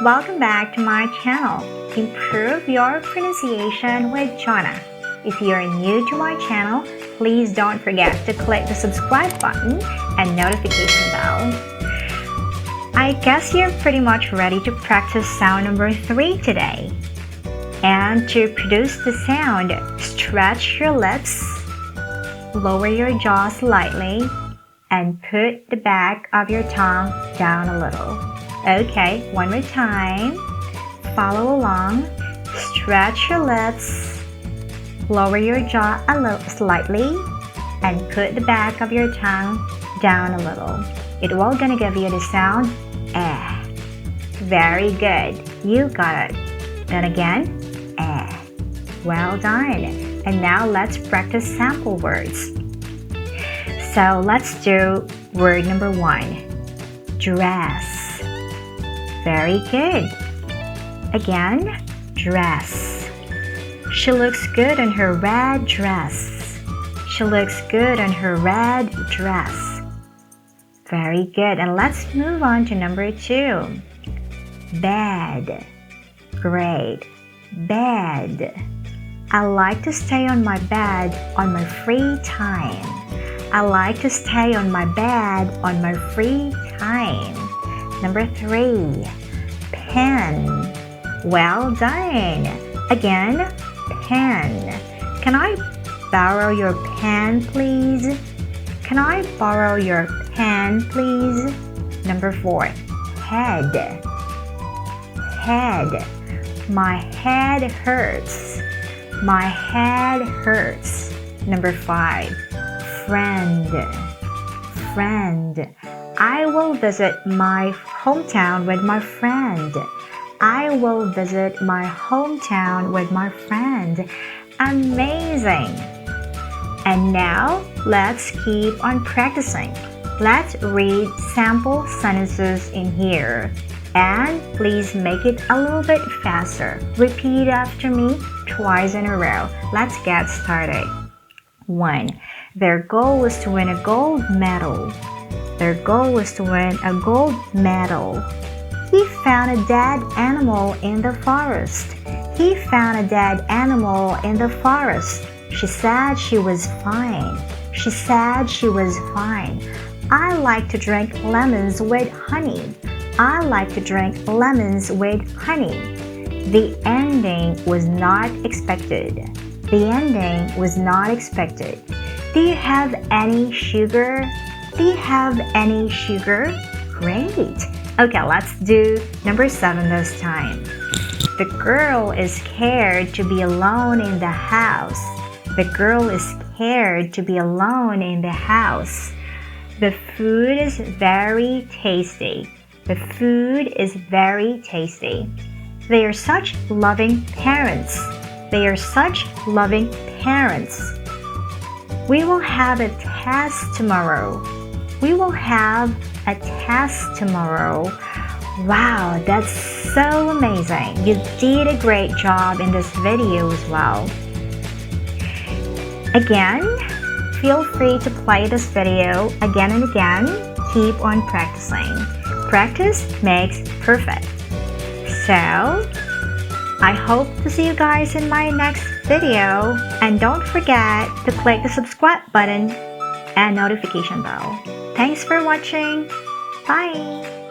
Welcome back to my channel. Improve your pronunciation with Jonna. If you're new to my channel, please don't forget to click the subscribe button and notification bell. I guess you're pretty much ready to practice sound number 3 today. And to produce the sound, stretch your lips, lower your jaw slightly, and put the back of your tongue down a little. Okay, one more time. Follow along. Stretch your lips, lower your jaw a little slightly, and put the back of your tongue down a little. It will gonna give you the sound eh. Very good. You got it. Then again, eh. Well done. And now let's practice sample words. So let's do word number 1. Dress. Very good. Again, dress. She looks good in her red dress. She looks good in her red dress. Very good. And let's move on to number 2. Bed. Great. Bed. I like to stay on my bed on my free time. I like to stay on my bed on my free time. Number 3. Pen. Well done. Again, pen. Can I borrow your pen, please? Can I borrow your pen, please? Number 4. Head. Head. My head hurts. My head hurts. Number 5. Friend. Friend. I will visit my hometown with my friend. I will visit my hometown with my friend. Amazing! And now, let's keep on practicing. Let's read sample sentences in here. And please make it a little bit faster. Repeat after me twice in a row. Let's get started. 1. Their goal was to win a gold medal. Their goal was to win a gold medal. He found a dead animal in the forest. He found a dead animal in the forest. She said she was fine. She said she was fine. I like to drink lemons with honey. I like to drink lemons with honey. The ending was not expected. The ending was not expected. Do you have any sugar? Do you have any sugar? Great. Okay, let's do number 7 this time. The girl is scared to be alone in the house. The girl is scared to be alone in the house. The food is very tasty. The food is very tasty. They are such loving parents. They are such loving parents. We will have a test tomorrow. We will have a test tomorrow. Wow, that's so amazing. You did a great job in this video as well. Again, feel free to play this video again and again. Keep on practicing. Practice makes perfect. So, I hope to see you guys in my next video. And don't forget to click the subscribe button and notification bell. Thanks for watching. Bye!